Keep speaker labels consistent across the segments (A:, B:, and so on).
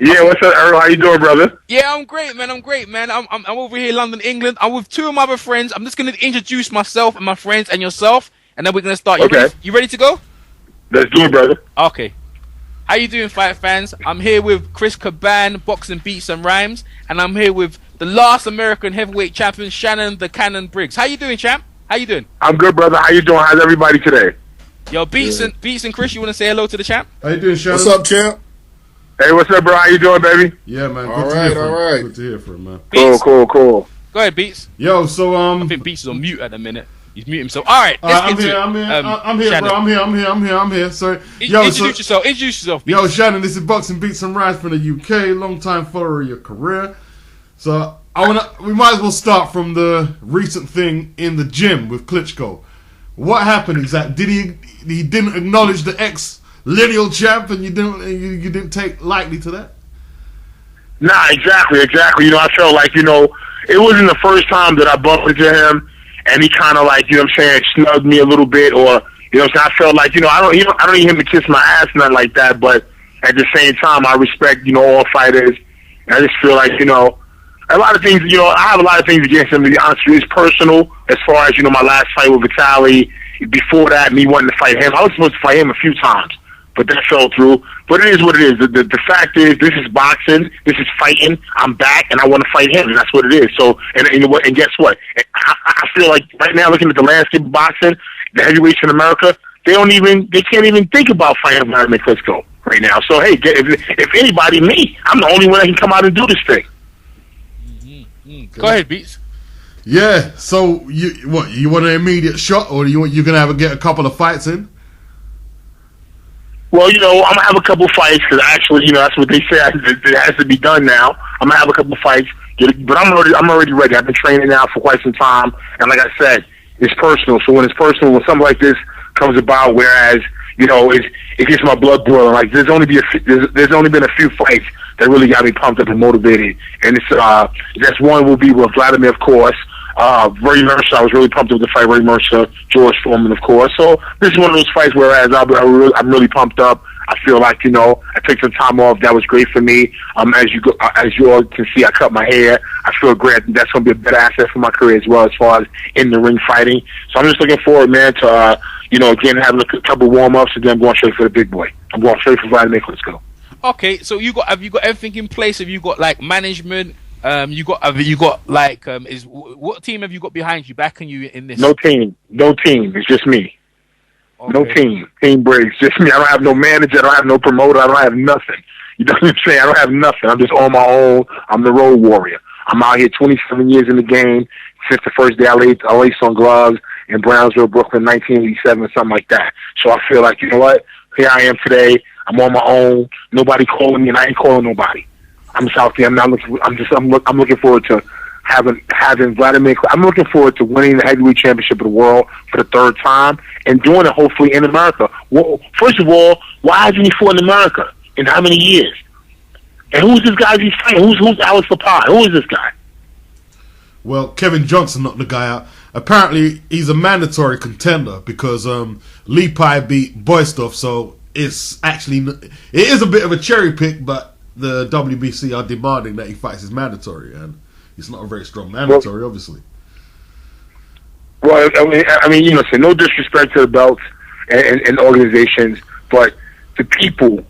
A: Yeah, what's up, Earl? How you doing, brother?
B: Yeah, I'm great, man. I'm over here in London, England. I'm with two of my other friends. I'm just gonna introduce myself and my friends and yourself, and then we're gonna start.
A: Okay.
B: You ready to go?
A: Let's do it, brother.
B: Okay. How you doing, fight fans? I'm here with Chris Caban, Boxing Beats and Rhymes, and I'm here with the last American heavyweight champion, Shannon the Cannon Briggs. How you doing, champ? How you doing?
A: I'm good, brother. How you doing? How's everybody today?
B: Yo, Beats and Chris, you wanna say hello to the champ?
C: How you doing, Shannon?
D: What's up, champ?
A: Hey, what's up, bro? How you doing, baby?
C: Yeah, man.
D: All right.
C: Good to hear from him, man.
B: Beats.
A: Cool.
B: Go ahead, Beats.
C: Yo, so
B: I think Beats is on mute at the minute. He's muting himself. All right, let's
C: I'm
B: get
C: here,
B: to it.
C: I'm here,
B: Shannon.
C: bro. I'm here. Sorry.
B: Introduce yourself. Beats.
C: Yo, Shannon, this is Boxing Beats and Rhymes from the UK, long time follower of your career. So we might as well start from the recent thing in the gym with Klitschko. What happened exactly? He didn't acknowledge the Lineal Champ, and you didn't take lightly to that?
A: Nah, exactly. You know, I felt like, you know, it wasn't the first time that I bumped into him, and he kind of like, you know what I'm saying, snugged me a little bit, or, you know what I'm saying, I felt like, you know, I don't need him to kiss my ass, nothing like that, but at the same time, I respect, you know, all fighters, and I just feel like, you know, a lot of things, you know, I have a lot of things against him, to be honest with you. It's personal, as far as, you know, my last fight with Vitali, before that, me wanting to fight him. I was supposed to fight him a few times, but that fell through. But it is what it is. The fact is, this is boxing. This is fighting. I'm back, and I want to fight him, and that's what it is. So, and guess what? I feel like right now, looking at the landscape of boxing, the heavyweights in America, they can't even think about fighting Wladimir Klitschko right now. So, hey, if anybody, me, I'm the only one that can come out and do this thing.
B: Go ahead, Beats.
C: Yeah. So you want an immediate shot, or you're gonna get a couple of fights in?
A: Well, you know, I'm gonna have a couple fights because actually, you know, that's what they say. It has to be done now. I'm gonna have a couple fights, but I'm already ready. I've been training now for quite some time, and like I said, it's personal. So when it's personal, when something like this comes about, whereas you know, it gets my blood boiling. Like there's only been a few fights that really got me pumped up and motivated, and that's one will be with Wladimir, of course. Ray Mercer, I was really pumped up to fight Ray Mercer, George Foreman, of course. So this is one of those fights whereas I'm really pumped up. I feel like, you know, I took some time off. That was great for me. As you all can see, I cut my hair. I feel great. That's going to be a better asset for my career as well as far as in the ring fighting. So I'm just looking forward, man, to you know, again having a couple warm-ups, and then I'm going straight for the big boy. I'm going straight for Vladimir Klitschko.
B: Okay, so have you got everything in place? Have you got like management? Have you got like what team have you got behind you, backing you in this?
A: No team. It's just me. Okay. No team. Team Briggs, just me. I don't have no manager. I don't have no promoter. I don't have nothing. You know what I'm saying? I don't have nothing. I'm just on my own. I'm the road warrior. I'm out here 27 years in the game since the first day I laced on gloves in Brownsville, Brooklyn, 1987, something like that. So I feel like, you know what? Here I am today. I'm on my own. Nobody calling me, and I ain't calling nobody. I'm just out there. I'm looking forward to having Vladimir. I'm looking forward to winning the heavyweight championship of the world for the third time and doing it hopefully in America. Well, first of all, why hasn't he fought in America in how many years? And who's this guy he's fighting? Who's Alex Lapine? Who is this guy?
C: Well, Kevin Johnson knocked the guy out. Apparently, he's a mandatory contender because Lepi beat Boystov, so it is a bit of a cherry pick, but the WBC are demanding that he fights his mandatory, and it's not a very strong mandatory, obviously.
A: Well, I mean, you know, so no disrespect to the belts and organizations, but the people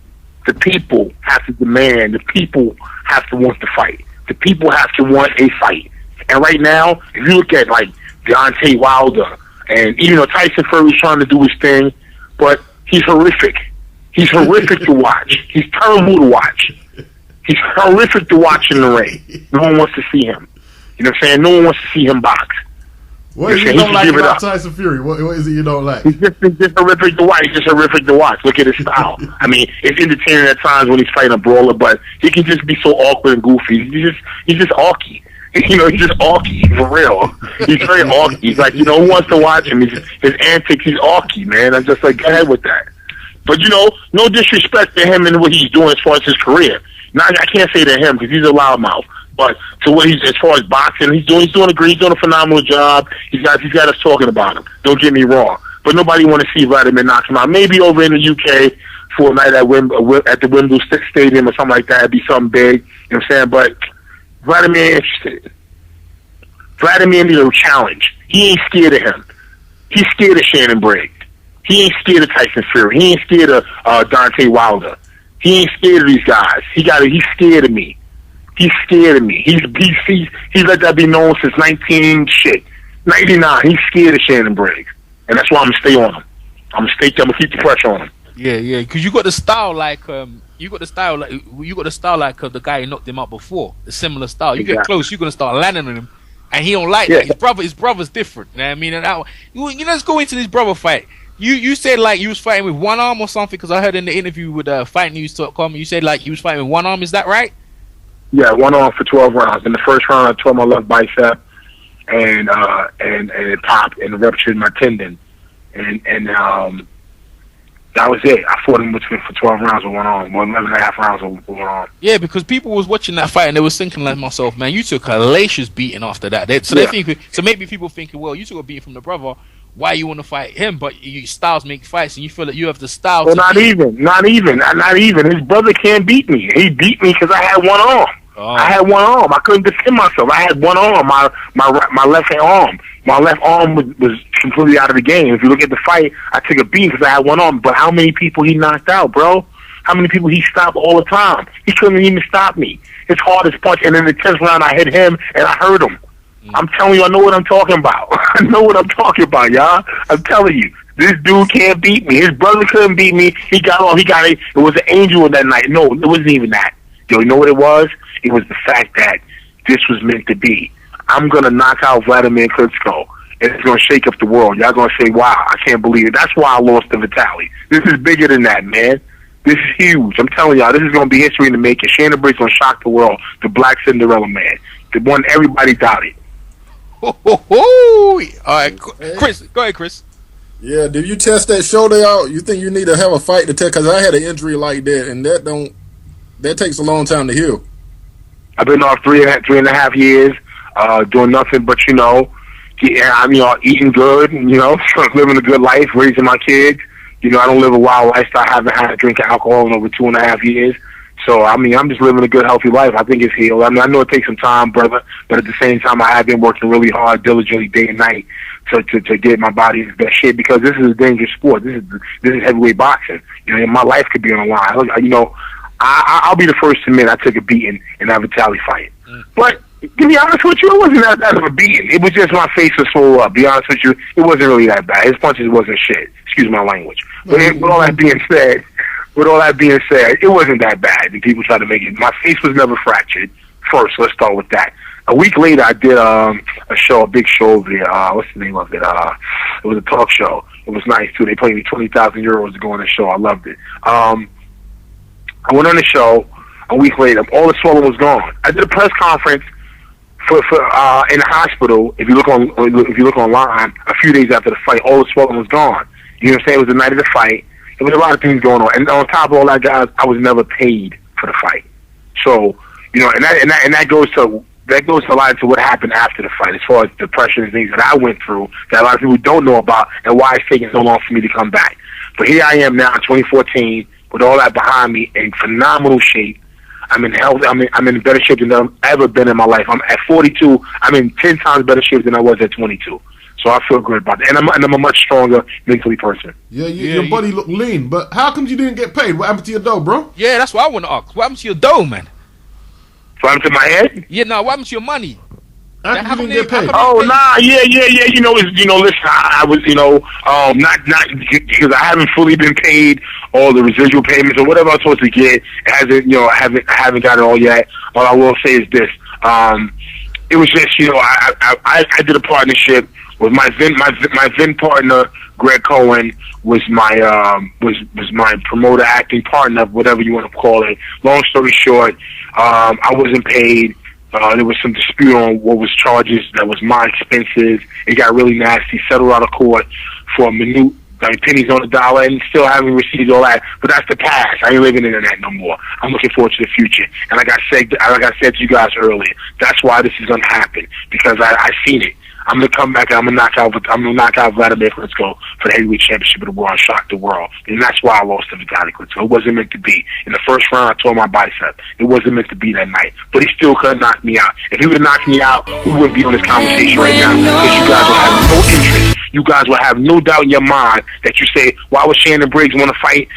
A: have to demand. The people have to want to fight. The people have to want a fight. And right now, if you look at like Deontay Wilder, and even though Tyson Fury's trying to do his thing, but he's horrific. He's horrific to watch. He's terrible to watch. He's horrific to watch in the ring. No one wants to see him. You know what I'm saying? No one wants to see him box.
C: What is it you don't like about Tyson Fury? What is it you don't like?
A: He's just horrific to watch. He's just horrific to watch. Look at his style. I mean, it's entertaining at times when he's fighting a brawler, but he can just be so awkward and goofy. He's just awky. You know, he's just awky, for real. He's very awky. He's like, you know, who wants to watch him? His antics, he's awky, man. I'm just like, go ahead with that. But, you know, no disrespect to him and what he's doing as far as his career. Now, I can't say to him because he's a loudmouth. But to what he's, as far as boxing, he's doing a phenomenal job. He's got us talking about him. Don't get me wrong. But nobody want to see Vladimir knock him out. Maybe over in the UK for a night at the Wembley Stadium or something like that. It'd be something big. You know what I'm saying? But Vladimir ain't interested. Vladimir needs a challenge. He ain't scared of him. He's scared of Shannon Briggs. He ain't scared of Tyson Fury. He ain't scared of Deontay Wilder. He ain't scared of these guys. He's scared of me. He's scared of me. He's let that be known since 99. He's scared of Shannon Briggs, and that's why I'm gonna stay on him. I'm gonna keep the pressure on him.
B: Yeah, because you got the style like the guy who knocked him out before. A similar style. You get close, you're gonna start landing on him, and he don't like that. His brother's different. You know what I mean? And let's go into this brother fight. You said like you was fighting with one arm or something, because I heard in the interview with FightNews.com you said like you was fighting with one arm. Is that right? Yeah, one arm for 12 rounds. In the first round, I tore my left bicep, and it popped and ruptured my tendon, and that was it. I fought him for 12 rounds with one arm, 11 and a half rounds with one arm. Yeah, because people was watching that fight and they was thinking like myself, man, you took a hellacious beating after that. So maybe people thinking, well, you took a beating from the brother. Why you want to fight him? But your styles make fights, and you feel that you have the style. Well, not even. His brother can't beat me. He beat me because I had one arm. Oh. I had one arm. I couldn't defend myself. I had one arm. My left arm. My left arm was completely out of the game. If you look at the fight, I took a beating because I had one arm. But how many people he knocked out, bro? How many people he stopped all the time? He couldn't even stop me. His hardest punch, and in the 10th round, I hit him and I hurt him. I'm telling you, I know what I'm talking about. I know what I'm talking about, y'all. I'm telling you, this dude can't beat me. His brother couldn't beat me. He got off. It was an angel that night. No, it wasn't even that. Yo, you know what it was? It was the fact that this was meant to be. I'm going to knock out Wladimir Klitschko, and it's going to shake up the world. Y'all going to say, wow, I can't believe it. That's why I lost to Vitali. This is bigger than that, man. This is huge. I'm telling y'all, this is going to be history in the making. Shannon Briggs going to shock the world. The Black Cinderella man. The one everybody doubted. All right, Chris, go ahead, Chris.
D: Yeah, did you test that shoulder out? You think you need to have a fight to test? Because I had an injury like that, and that takes a long time to heal.
A: I've been off three and a half years, doing nothing but eating good, living a good life, raising my kids. I don't live a wild lifestyle. I haven't had a drink of alcohol in over 2.5 years. So, I'm just living a good, healthy life. I think it's healed. I know it takes some time, brother, but at the same time, I have been working really hard, diligently, day and night, to get my body in the best shape, because this is a dangerous sport. This is heavyweight boxing. My life could be on the line. I'll be the first to admit I took a beating in that Vitali fight. But to be honest with you, it wasn't that of a beating. It was just my face was swole up. Be honest with you, it wasn't really that bad. His punches wasn't shit. Excuse my language. But with all that being said, it wasn't that bad. And people try to make it. My face was never fractured. First, let's start with that. A week later, I did a big show over there. What's the name of it? It was a talk show. It was nice too. They paid me 20,000 euros to go on the show. I loved it. I went on the show. A week later, all the swelling was gone. I did a press conference for in the hospital. If you look online, a few days after the fight, all the swelling was gone. You know what I'm saying? It was the night of the fight. There was a lot of things going on, and on top of all that, guys, I was never paid for the fight. So, and that goes to a lot into what happened after the fight, as far as the pressure and things that I went through that a lot of people don't know about, and why it's taking so long for me to come back. But here I am now in 2014 with all that behind me, in phenomenal shape. I'm in health. I'm in better shape than I've ever been in my life. I'm at 42. I'm in 10 times better shape than I was at 22. So I feel good about that, and I'm a much stronger mentally person.
C: Yeah, your body look lean, but how come you didn't get paid? What happened to your dough, bro?
B: Yeah, that's what I want to ask. What happened to your dough, man?
A: What happened to my head?
B: Yeah, no. What happened to your money?
C: How come you didn't get paid?
A: Oh, nah, yeah. Listen, I was, not because I haven't fully been paid all the residual payments or whatever I'm supposed to get. I haven't got it all yet. All I will say is this: it was just, I did a partnership with my Vin partner, Greg Cohen, was my promoter, acting partner, whatever you want to call it. Long story short, I wasn't paid. There was some dispute on what was charges. That was my expenses. It got really nasty. Settled out of court for a minute, pennies on the dollar, and still haven't received all that. But that's the past. I ain't living in that no more. I'm looking forward to the future. And like I said to you guys earlier, that's why this is gonna happen, because I seen it. I'm gonna come back and I'm gonna knock out Wladimir Klitschko for the heavyweight championship of the world and shock the world. And that's why I lost to Vitali Klitschko. It wasn't meant to be. In the first round, I tore my bicep. It wasn't meant to be that night. But he still couldn't knock me out. If he would have knocked me out, we wouldn't be on this conversation right now because you guys would have no interest. You guys will have no doubt in your mind that you say, why would Shannon Briggs want to fight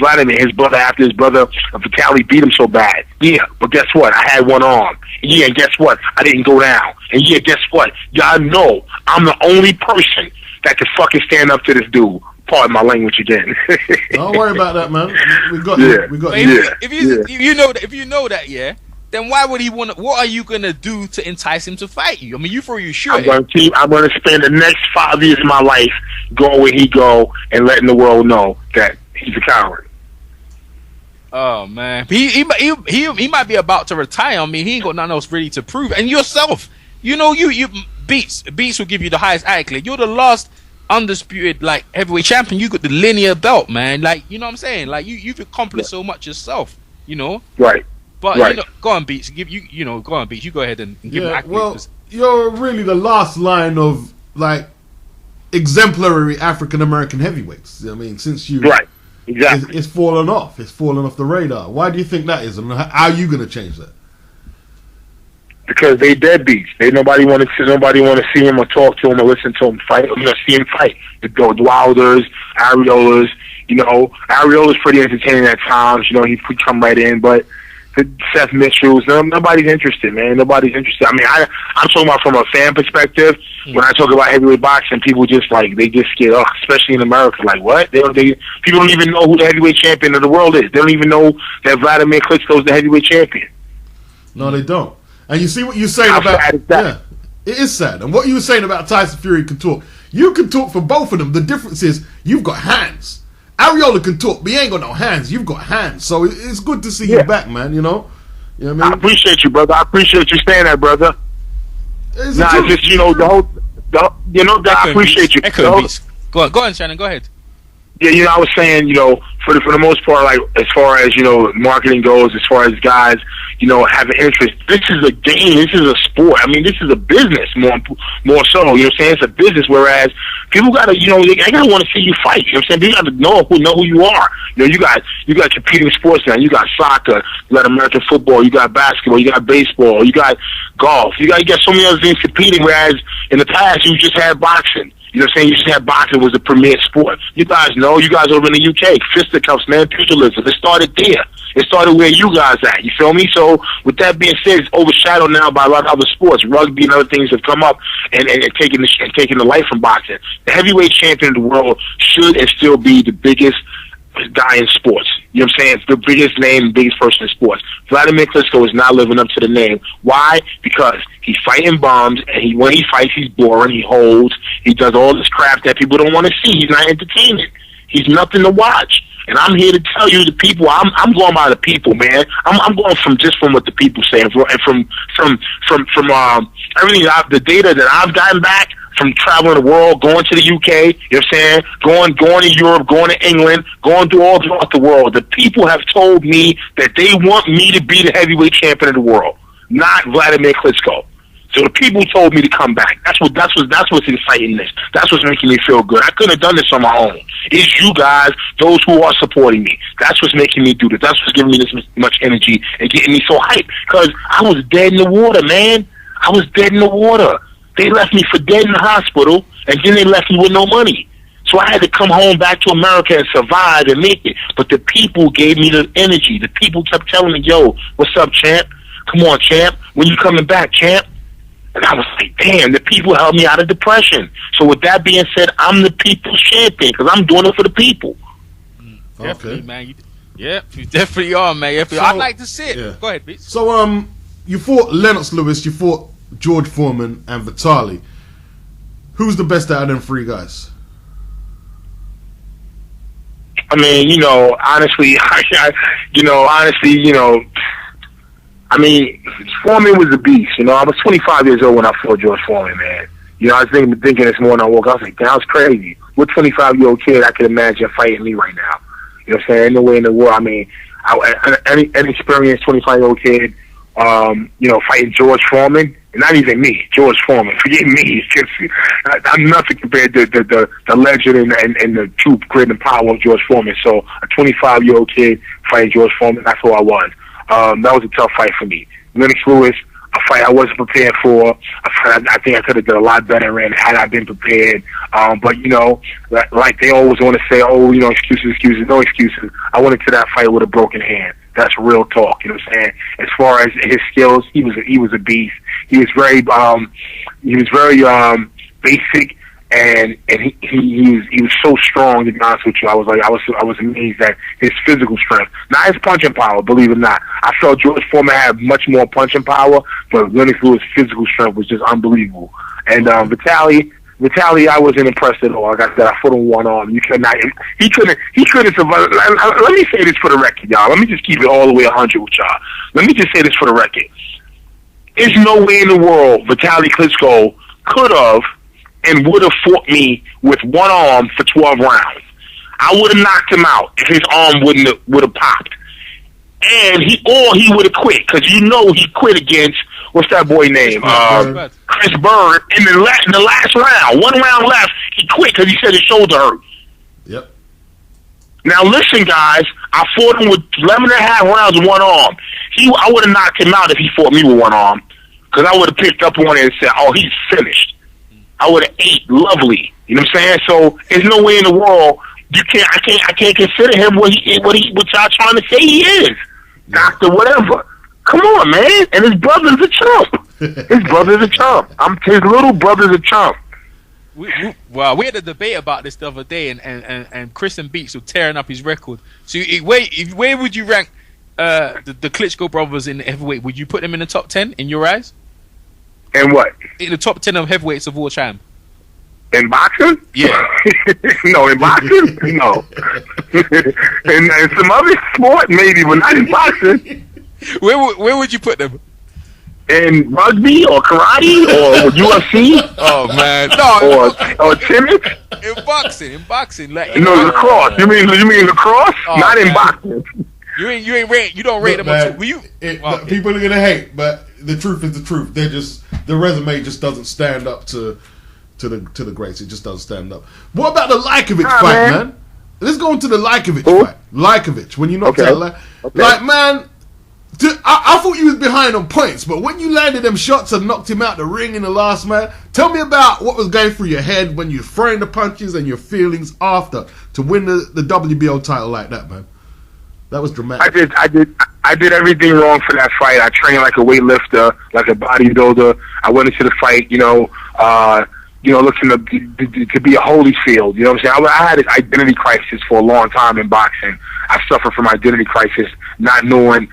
A: Wladimir, his brother, after his brother Vitali beat him so bad? Yeah, but guess what? I had one arm. Yeah, and guess what? I didn't go down. And yeah, guess what? Y'all know I'm the only person that can fucking stand up to this dude. Pardon my language again.
C: Don't worry about that, man. We got
A: you.
C: We got
A: you.
B: If you know that, yeah. Then why would he want to? What are you gonna do to entice him to fight you? I mean, you throw your shirt.
A: I'm gonna spend the next 5 years of my life going where he go and letting the world know that he's a coward.
B: Oh man, he might be about to retire. I mean, he ain't got nothing else ready to prove. And yourself, you know, you Beats will give you the highest accolade. You're the last undisputed like heavyweight champion. You got the linear belt, man. Like, you know what I'm saying? Like you've accomplished so much yourself. You know,
A: right.
B: But
A: right.
B: You know, go on, Beats. Go on, Beats. You go ahead and give him accolades.
C: Well, you're really the last line of like exemplary African American heavyweights. I mean, since you
A: right, exactly,
C: it's fallen off. It's fallen off the radar. Why do you think that is, and how are you going to change that?
A: Because they deadbeats. Nobody want to see him or talk to him or listen to him fight. See him fight. The Wilders, Ariolas. You know, Ariola's pretty entertaining at times. You know, he could come right in, but the Seth Mitchells, nobody's interested, man. Nobody's interested. I mean, I'm talking about from a fan perspective. When I talk about heavyweight boxing, people just like they just get especially in America. Like what? People don't even know who the heavyweight champion of the world is. They don't even know that Wladimir Klitschko is the heavyweight champion.
C: No, they don't. And you see what you're saying about yeah, it is sad. And what you were saying about Tyson Fury can talk. You can talk for both of them. The difference is you've got hands. Ariola can talk, but he ain't got no hands. You've got hands, so it's good to see you back, man. You know what I mean?
A: I appreciate you, brother. I appreciate you saying that, brother.
C: It's
A: just I appreciate you.
B: Go on, Shannon. Go ahead.
A: Yeah, I was saying, for the most part, like as far as marketing goes, as far as guys, have an interest. This is a game. This is a sport. I mean, this is a business more so. You know what I'm saying? It's a business. Whereas people gotta, they gotta want to see you fight. You know what I'm saying? They gotta know who you are. You got competing sports now. You got soccer. You got American football. You got basketball. You got baseball. You got golf. You got so many other things competing. Whereas in the past, you just had boxing. You know what I'm saying? You just had boxing was the premier sport. You guys know. You guys over in the UK, fisticuffs, man, pugilism. It started there. It started where you guys at. You feel me? So with that being said, it's overshadowed now by a lot of other sports. Rugby and other things have come up and taken the life from boxing. The heavyweight champion of the world should and still be the biggest guy in sports. You know what I'm saying? It's the biggest name, biggest person in sports. Wladimir Klitschko is not living up to the name. Why? Because he's fighting bombs, and when he fights, he's boring. He holds. He does all this crap that people don't want to see. He's not entertaining. He's nothing to watch. And I'm here to tell you, the people. I'm going by the people, man. I'm going from what the people say, and from everything. The data that I've gotten back from traveling the world, going to the UK, you know what I'm saying? Going to Europe, going to England, going through all throughout the world. The people have told me that they want me to be the heavyweight champion of the world, not Wladimir Klitschko. So the people told me to come back. That's what's exciting this. That's what's making me feel good. I couldn't have done this on my own. It's you guys, those who are supporting me. That's what's making me do this. That's what's giving me this much energy and getting me so hyped. Because I was dead in the water, man. I was dead in the water. They left me for dead in the hospital, and then they left me with no money. So I had to come home back to America and survive and make it. But the people gave me the energy. The people kept telling me, yo, what's up, champ? Come on, champ. When you coming back, champ? And I was like, damn, the people held me out of depression. So with that being said, I'm the people's champion because I'm doing it for the people.
B: Definitely, man. You definitely are, man. I'd like to see it. Yeah. Go ahead, Beats.
C: So, you fought Lennox Lewis, you fought George Foreman and Vitali. Who's the best out of them three guys?
A: I mean, honestly, Foreman was a beast. I was 25 years old when I fought George Foreman, man. I was thinking this morning I woke up, I was like, that was crazy. What 25-year-old kid I could imagine fighting me right now? You know what I'm saying? No way in the world. I mean, an experienced 25-year-old kid, fighting George Foreman, Not even me, George Foreman. Forget me. I'm nothing compared to the legend and the true grit and power of George Foreman. So a 25-year-old kid fighting George Foreman, that's who I was. That was a tough fight for me. Lennox Lewis, a fight I wasn't prepared for. A fight I think I could have done a lot better in had I been prepared. But, you know, like they always want to say, oh, you know, excuses, no excuses. I went into that fight with a broken hand. That's real talk, you know what I'm saying? As far as his skills, he was a beast. He was very basic, and he was so strong. To be honest with you, I was amazed at his physical strength, not his punching power. Believe it or not, I felt George Foreman had much more punching power, but Lennox Lewis' physical strength was just unbelievable. And Vitali, I wasn't impressed at all. Like I said, I fought on one arm. He couldn't survive. Let me say this for the record, y'all. Let me just keep it all the way 100 with y'all. Let me just say this for the record. There's no way in the world Vitali Klitschko could have and would have fought me with one arm for 12 rounds. I would have knocked him out if his arm would have popped. And he would have quit, because you know he quit against, what's that boy name? Chris Bird in the last round. 1 round left, he quit because he said his shoulder hurt.
C: Yep.
A: Now listen, guys, I fought him with 11 and a half rounds with one arm. I would have knocked him out if he fought me with one arm, because I would have picked up on it and said, oh, he's finished. I would have ate lovely. You know what I'm saying? So there's no way in the world I can't consider him what y'all trying to say he is. Doctor whatever. Come on, man. And his brother's a chump. His brother's a chump. His little brother's a chump.
B: We had a debate about this the other day, and Chris and Beats were tearing up his record. So where would you rank the Klitschko brothers in heavyweight? Would you put them in the top 10 in your eyes?
A: And what?
B: In the top 10 of heavyweights of all time.
A: In boxing?
B: Yeah.
A: No, in boxing? No. in some other sport, maybe, but not in boxing.
B: Where would you put them?
A: In rugby or karate or UFC?
B: Oh man, no.
A: Or tennis?
B: In boxing, like
A: lacrosse. You mean lacrosse?
B: Oh,
A: not
B: man.
A: In boxing.
B: You don't rate them.
C: Man,
B: Okay.
C: people are gonna hate, but the truth is the truth. The resume just doesn't stand up to the greats. It just doesn't stand up. What about the Lajkovic fight, man? Let's go into the Lajkovic fight. Lajkovic, when you knocked out like, man, I thought you was behind on points, but when you landed them shots and knocked him out the ring in the last man, tell me about what was going through your head when you were throwing the punches and your feelings after to win the WBO title like that, man. That was dramatic.
A: I did everything wrong for that fight. I trained like a weightlifter, like a bodybuilder. I went into the fight, looking to be a Holyfield. You know what I'm saying? I had an identity crisis for a long time in boxing. I suffered from identity crisis, not knowing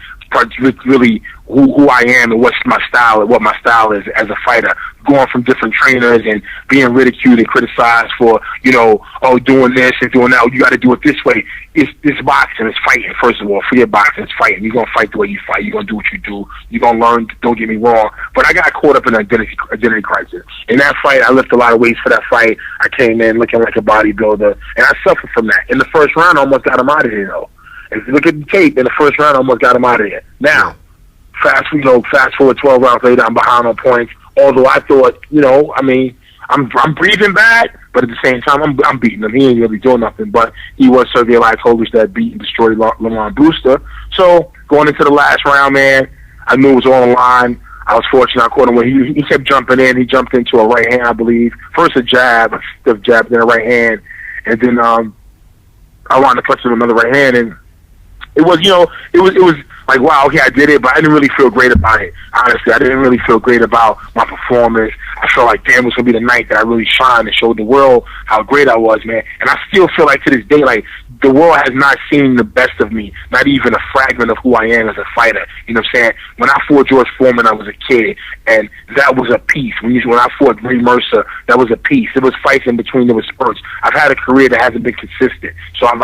A: really who I am and what my style is as a fighter. Going from different trainers and being ridiculed and criticized for, doing this and doing that. You got to do it this way. It's boxing. It's fighting. First of all, forget boxing. It's fighting. You're gonna fight the way you fight. You're gonna do what you do. You're gonna learn. Don't get me wrong. But I got caught up in an identity crisis. In that fight, I lifted a lot of weights for that fight. I came in looking like a bodybuilder, and I suffered from that. In the first round, I almost got him out of here, though. If you look at the tape, in the first round, I almost got him out of here. Now, fast forward 12 rounds later, I'm behind on points. Although I thought, I'm breathing bad, but at the same time, I'm beating him. He ain't really doing nothing, but he was Sergey Liakhovich that beat and destroyed Lamont Brewster. So going into the last round, man, I knew it was all on the line. I was fortunate. I caught him when he kept jumping in. He jumped into a right hand, I believe. First a jab, a stiff jab, then a right hand, and then I wanted to clutch him another right hand, and it was like, wow, okay, I did it, but I didn't really feel great about it. Honestly, I didn't really feel great about my performance. I felt like, damn, it was going to be the night that I really shined and showed the world how great I was, man. And I still feel like to this day, like, the world has not seen the best of me, not even a fragment of who I am as a fighter. You know what I'm saying? When I fought George Foreman, I was a kid, and that was a piece. When I fought Ray Mercer, that was a piece. It was fights in between. There was spurts. I've had a career that hasn't been consistent. So I've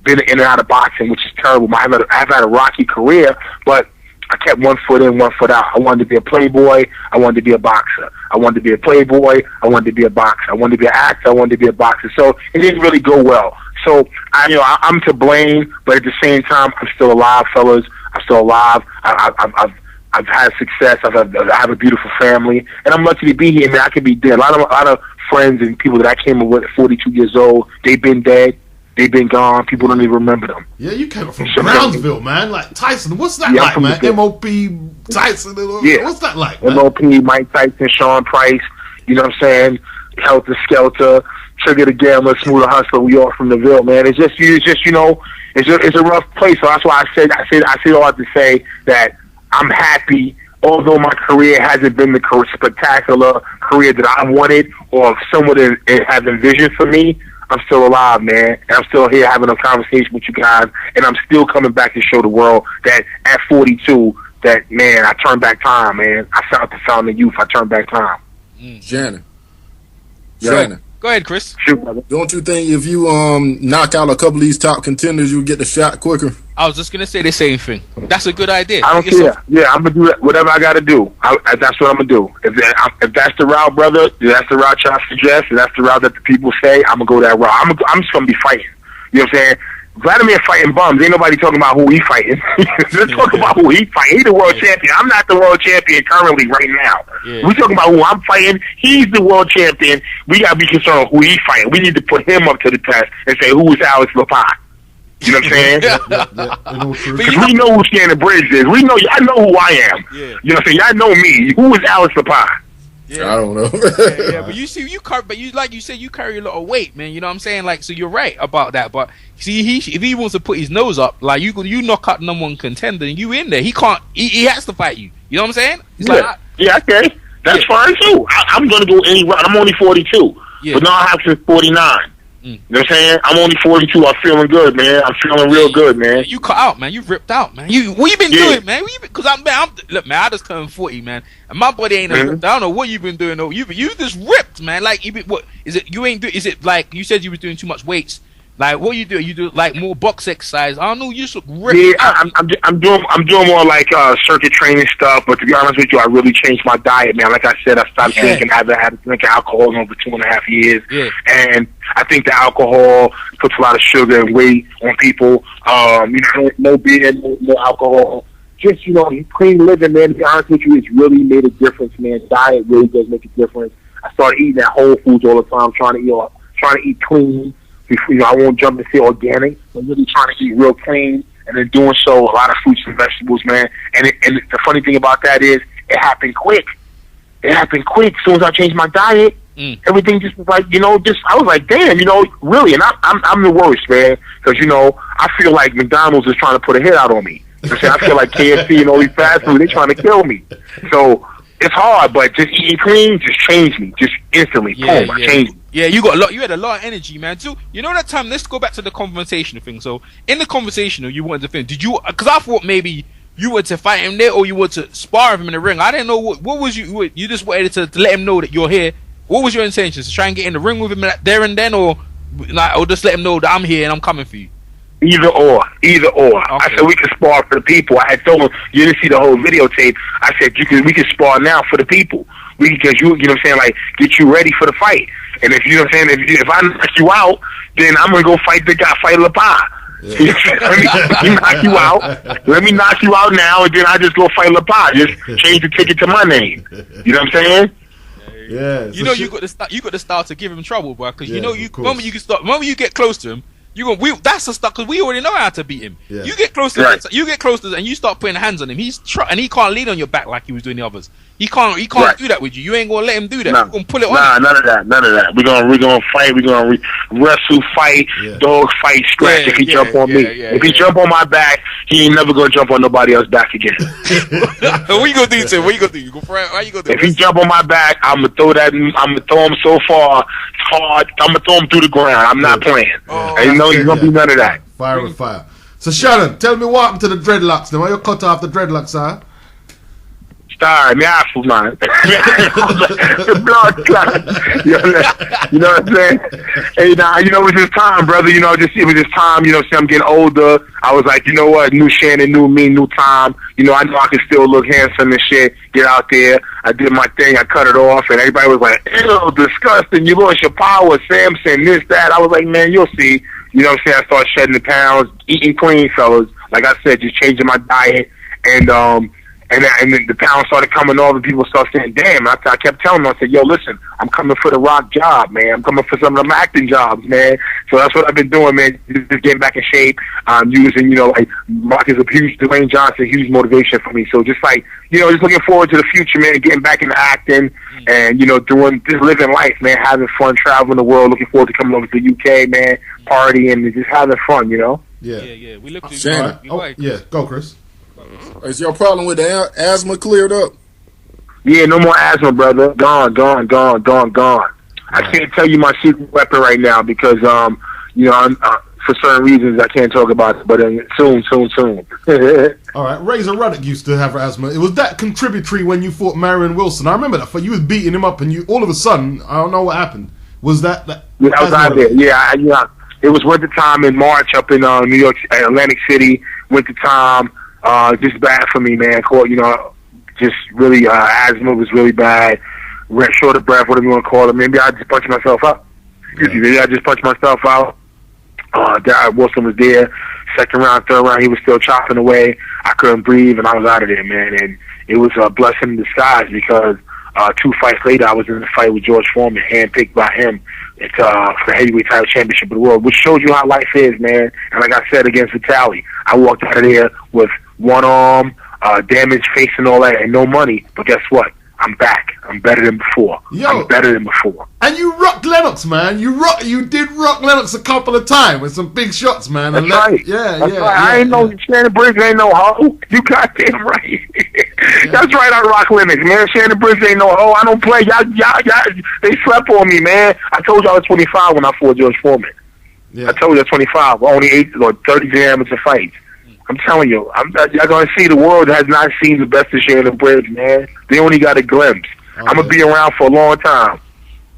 A: been in and out of boxing, which is terrible. I've had a rocky career, but I kept one foot in, one foot out. I wanted to be a playboy. I wanted to be a boxer. I wanted to be a playboy. I wanted to be a boxer. I wanted to be an actor. I wanted to be a boxer. So it didn't really go well. So I'm to blame, but at the same time, I'm still alive, fellas. I'm still alive. I've I've had success. I have a beautiful family, and I'm lucky to be here. Man, I could be dead. A lot of friends and people that I came up with at 42 years old, they've been dead. They've been gone. People don't even remember them.
C: Yeah, you came up from Brownsville, man. Like Tyson. What's that like, man? M.O.P. Tyson. What's that like, man?
A: M.O.P. Mike Tyson, Sean Price. You know what I'm saying? Helter Skelter, Trigger the Gambler, Smooth the Hustler. We all from the Ville, man. It's just you know, it's a rough place. So that's why I said all I have to say that I'm happy. Although my career hasn't been the spectacular career that I wanted or someone has envisioned for me, I'm still alive, man. And I'm still here having a conversation with you guys. And I'm still coming back to show the world that at 42, that, man, I turned back time, man. I found the fountain of youth. I turned back time.
D: Shannon.
B: Go ahead, Chris.
A: Shoot, brother.
D: Don't you think if you knock out a couple of these top contenders, you'll get the shot quicker?
B: I was just gonna say the same thing. That's a good idea.
A: I don't care. Yeah, I'm gonna do whatever I gotta do. That's what I'm gonna do. If that's the route, brother, that's the route y'all suggest, and that's the route that the people say, I'm gonna go that route. I'm just gonna be fighting. You know what I'm saying? Vladimir fighting bums. Ain't nobody talking about who he fighting. Let's talk about who he fighting. He's the world champion. I'm not the world champion currently right now.
B: Yeah.
A: We talking about who I'm fighting. He's the world champion. We gotta be concerned with who he's fighting. We need to put him up to the test and say, who is Alex Lapai? You know what I'm saying? Because we know who Shannon Briggs is. We know. I know who I am.
B: Yeah.
A: You know what I'm saying? Y'all know me. Who is Alex Lapai?
D: Yeah. I don't know.
B: But you see, like you said, you carry a lot of weight, man. You know what I'm saying? Like, so you're right about that. But see, if he wants to put his nose up, like you knock out number one contender, and you in there. He can't. He has to fight you. You know what I'm saying?
A: Okay, that's fine too. I'm gonna go any route. I'm only 42, but now I have to 49. You know what I'm saying? I'm only 42. I'm feeling good, man. I'm feeling real good, man.
B: You cut out, man. You ripped out, man. What you been doing, man? Because look, man. I just turned 40, man, and my body ain't ripped. I don't know what you've been doing. Though. You just ripped, man. Like what is it? You ain't do? Is it like you said you was doing too much weights? Like what you do? You do like more box exercise. I don't know. You should rip.
A: Yeah, I'm doing more like circuit training stuff. But to be honest with you, I really changed my diet, man. Like I said, I stopped drinking. I haven't had to drink alcohol in over 2.5 years. Yeah. And I think the alcohol puts a lot of sugar and weight on people. You know, no beer, no alcohol. Just, you know, clean living, man. To be honest with you, it's really made a difference, man. Diet really does make a difference. I started eating at Whole Foods all the time, trying to eat clean. You know, I won't jump and say organic. I'm really trying to eat real clean, and in doing so, a lot of fruits and vegetables, man. And the funny thing about that is, it happened quick. It happened quick. As soon as I changed my diet, everything just was like, you know, I was like, damn, you know, really. And I'm the worst, man, because, you know, I feel like McDonald's is trying to put a hit out on me. I feel like KFC and all these fast food, they're trying to kill me. So it's hard, but just eating clean just changed me, just instantly. Boom, I changed me.
B: Yeah, you had a lot of energy, man. Too. You know that time. Let's go back to the conversation thing. So in the conversation, you wanted to finish. Did you? Because I thought maybe you were to fight him there, or you were to spar him in the ring. I didn't know what was you. You just wanted to let him know that you're here. What was your intentions? To try and get in the ring with him there and then, or just let him know that I'm here and I'm coming for you.
A: Either or. Okay. I said we can spar for the people. I had told him, you didn't see the whole videotape. I said we can spar now for the people. Because you know what I'm saying, like get you ready for the fight. And if you know what I'm saying, if I knock you out, then I'm gonna go fight the guy, fight Lapai. Yeah. Let me knock you out. Let me knock you out now, and then I just go fight Lapai. Just change the ticket to my name. You know what I'm saying?
C: Yeah.
B: You know you got the style to give him trouble, bro. Because you know moment you get close to him. That's the stuff because we already know how to beat him. Yeah. You get close to and you start putting hands on him. And he can't lean on your back like he was doing the others. He can't do that with you. You ain't gonna let him do that. You're gonna pull it on.
A: Nah, none of that. We're gonna fight. We're gonna wrestle, fight, dog fight, scratch. If he jump on me, if he jump on my back, he ain't never gonna jump on nobody else's back again.
B: What you gonna do, Tim? What you gonna do? You go for it? How you gonna do?
A: If he jump on my back, I'm gonna throw him so far hard. I'm gonna throw him through the ground. I'm not playing. And there's gonna be none of that.
C: Fire with fire. So Shannon, tell me what happened to the dreadlocks. Now, why you cut off the dreadlocks, huh?
A: Star, me awful, man. The blood clot. You know what I'm saying? Hey, now, you know, it was his time, brother. You know, it was his time. You know, see, I'm getting older. I was like, you know what? New Shannon, new me, new time. You know, I know I can still look handsome and shit. Get out there. I did my thing. I cut it off, and everybody was like, ew, disgusting. You lost your power, Samson, this, that. I was like, man, you'll see. You know what I'm saying? I started shedding the pounds, eating clean, fellas. Like I said, just changing my diet. And And then the pound started coming over, and people started saying, damn. I kept telling them, I said, yo, listen, I'm coming for the Rock job, man. I'm coming for some of them acting jobs, man. So that's what I've been doing, man, just getting back in shape. Using, like, Rock is a huge, Dwayne Johnson, huge motivation for me. So just like, just looking forward to the future, man, getting back into acting and, doing, just living life, man, having fun, traveling the world, looking forward to coming over to the UK, man, partying and just having fun,
C: Yeah.
B: Yeah. We look to
D: Shannon.
C: Yeah, go, Chris.
D: Is your problem with the asthma cleared up?
A: Yeah, no more asthma, brother. Gone. I can't tell you my secret weapon right now because, I'm, for certain reasons I can't talk about it, but soon.
C: All right, Razor Ruddock used to have asthma. It was that contributory when you fought Marion Wilson. I remember that. For you was beating him up, and you all of a sudden, I don't know what happened. Was that?
A: Yeah, I was out there. Yeah. It was winter time in March up in New York, Atlantic City. Winter time, just bad for me, man. Just really asthma was really bad. Short of breath, whatever you want to call it. Maybe I just punched myself up. Maybe I just punched myself out. Wilson was there. Second round, third round, he was still chopping away. I couldn't breathe, and I was out of there, man. And it was a blessing in disguise because 2 fights later, I was in a fight with George Foreman, handpicked by him. It's for the heavyweight title championship of the world, which shows you how life is, man. And like I said, against Vitali, I walked out of there with one arm, damaged face and all that, and no money. But guess what? I'm back. I'm better than before. I'm better than before.
C: And you rocked Lennox, man. You did rock Lennox a couple of times with some big shots, man.
A: That's right.
C: Yeah.
A: I ain't no Shannon Briggs ain't no hoe. You goddamn right. That's right. I rock Lennox, man. Shannon Briggs ain't no hoe. I don't play. Y'all. They slept on me, man. I told y'all I was 25 when I fought George Foreman. Yeah. I told you I was 25. Only 8 or 30 amateur fights. I'm telling you, y'all gonna see the world has not seen the best of Shannon Briggs, man. They only got a glimpse. Okay. I'm gonna be around for a long time.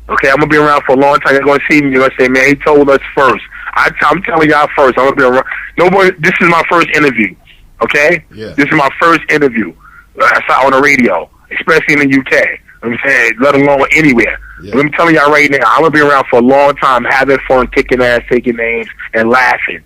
A: Okay, I'm gonna be around for a long time. You're gonna see me. You're gonna say, man, he told us first. I'm telling y'all first. I'm gonna be around. Nobody. This is my first interview. Okay.
C: Yeah.
A: This is my first interview. I saw on the radio, especially in the UK. I'm saying, let alone anywhere. Yeah. But I'm telling y'all right now, I'm gonna be around for a long time, having fun, kicking ass, taking names, and laughing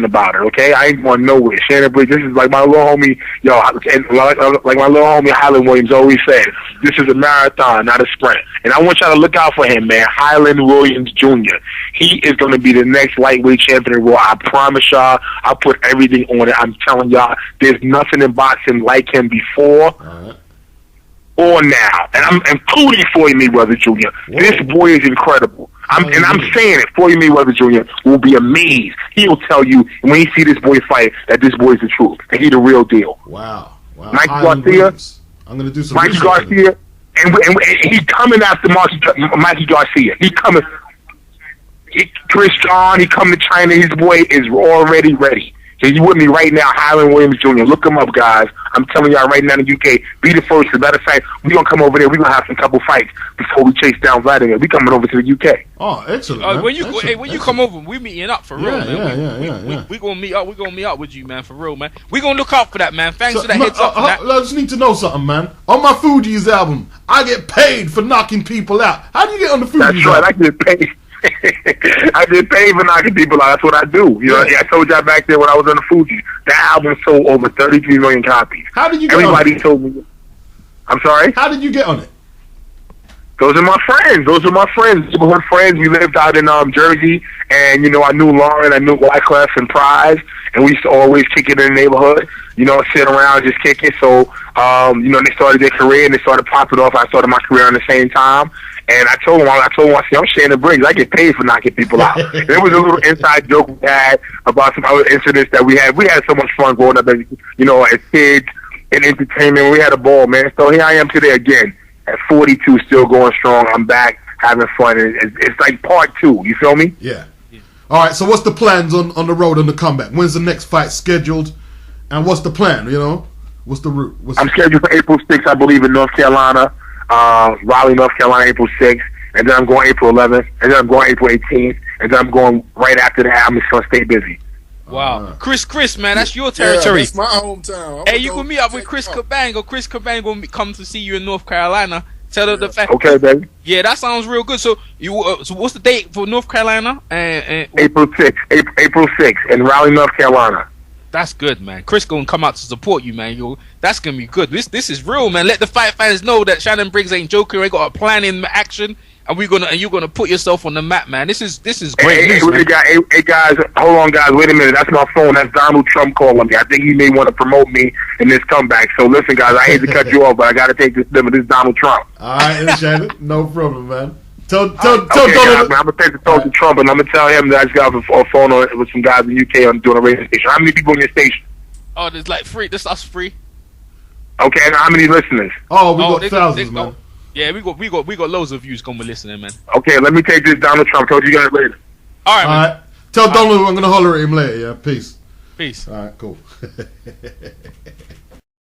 A: about it, okay? I ain't going nowhere. Shannon Briggs, this is like my little homie, like my little homie Highland Williams always said, this is a marathon, not a sprint. And I want y'all to look out for him, man. Highland Williams Jr. He is going to be the next lightweight champion of the world. I promise y'all, I'll put everything on it. I'm telling y'all, there's nothing in boxing like him before. Or now, and I'm including Floyd Mayweather Jr. Whoa. This boy is incredible. I'm saying it. Floyd Mayweather Jr. will be amazed. He'll tell you when he see this boy fight that this boy is the truth and he the real deal.
C: Wow.
A: Mikey Garcia.
C: I'm gonna do some.
A: Mikey Garcia, and he coming after Mikey Garcia. He coming. Chris John. He coming to China. His boy is already ready. So you with me right now, Highland Williams Jr. Look him up, guys. I'm telling y'all right now in the UK, be the first. As a matter of fact, we're going to come over there. We're going to have some couple fights before we chase down Vladimir. We're coming over to the UK.
C: Oh, excellent.
B: When you come over, we meeting up for real, man.
C: Yeah.
B: We're going to meet up. We're going to meet up with you, man, for real, man. We're going to look out for that, man. Thanks for that heads up. I
C: just need to know something, man. On my Fugees album, I get paid for knocking people out. How do you get on the Fugees album?
A: That's right. I get paid. I get paid for knocking people out. That's what I do. I told y'all back there when I was on the Fuji. That album sold over 33 million copies.
C: How did you get
A: Everybody
C: on it?
A: told me. I'm sorry?
C: How did you get on it?
A: Those are my friends. Neighborhood friends. We lived out in Jersey, and I knew Lauren, I knew Wyclef and Prize, and we used to always kick it in the neighborhood. Sit around, just kick it. So, they started their career and they started popping off. I started my career on the same time. And I told him, I said, I'm Shannon Briggs. I get paid for knocking people out. There was a little inside joke we had about some other incidents that we had. We had so much fun growing up, as kids in entertainment. We had a ball, man. So here I am today again at 42, still going strong. I'm back having fun. It's like part 2. You feel me?
C: Yeah. All right. So what's the plans on the road and the comeback? When's the next fight scheduled? And what's the plan? What's the route?
A: I'm scheduled for April 6th, I believe, in North Carolina. Raleigh, North Carolina, April 6th, and then I'm going April 11th, and then I'm going April 18th, and then I'm going right after that. I'm just going to stay busy.
B: Wow. Chris, man, that's your territory.
D: Yeah, that's my hometown.
B: Hey, you can meet up with Chris Cabango. Chris Cabango going to come to see you in North Carolina. Tell her the fact.
A: Okay, baby.
B: Yeah, that sounds real good. So, so what's the date for North Carolina? And
A: April 6th. April 6th in Raleigh, North Carolina.
B: That's good, man. Chris gonna come out to support you, man. That's gonna be good. This is real, man. Let the fight fans know that Shannon Briggs ain't joking. Ain't got a plan in action, and you're gonna put yourself on the map, man. This is great news, man.
A: Hey, guys, hold on, guys. Wait a minute. That's my phone. That's Donald Trump calling me. I think he may want to promote me in this comeback. So listen, guys. I hate to cut you off, but I got to take this number. This is Donald Trump.
C: All right, Shannon. No problem, man. Tell
A: okay, guys, man, I'm gonna take the talk to Trump, and I'm gonna tell him that I just got a phone with some guys in the UK on doing a radio station. How many people in your station?
B: Oh, there's like free. This us free.
A: Okay, and how many listeners?
C: Oh, we got thousands, man.
B: Yeah, we got loads of views coming listening, man.
A: Okay, let me take this Donald Trump. Talk to you guys later.
B: All right, man.
C: Tell Donald I'm gonna holler at him later. Yeah, peace.
B: Peace.
C: All right, cool.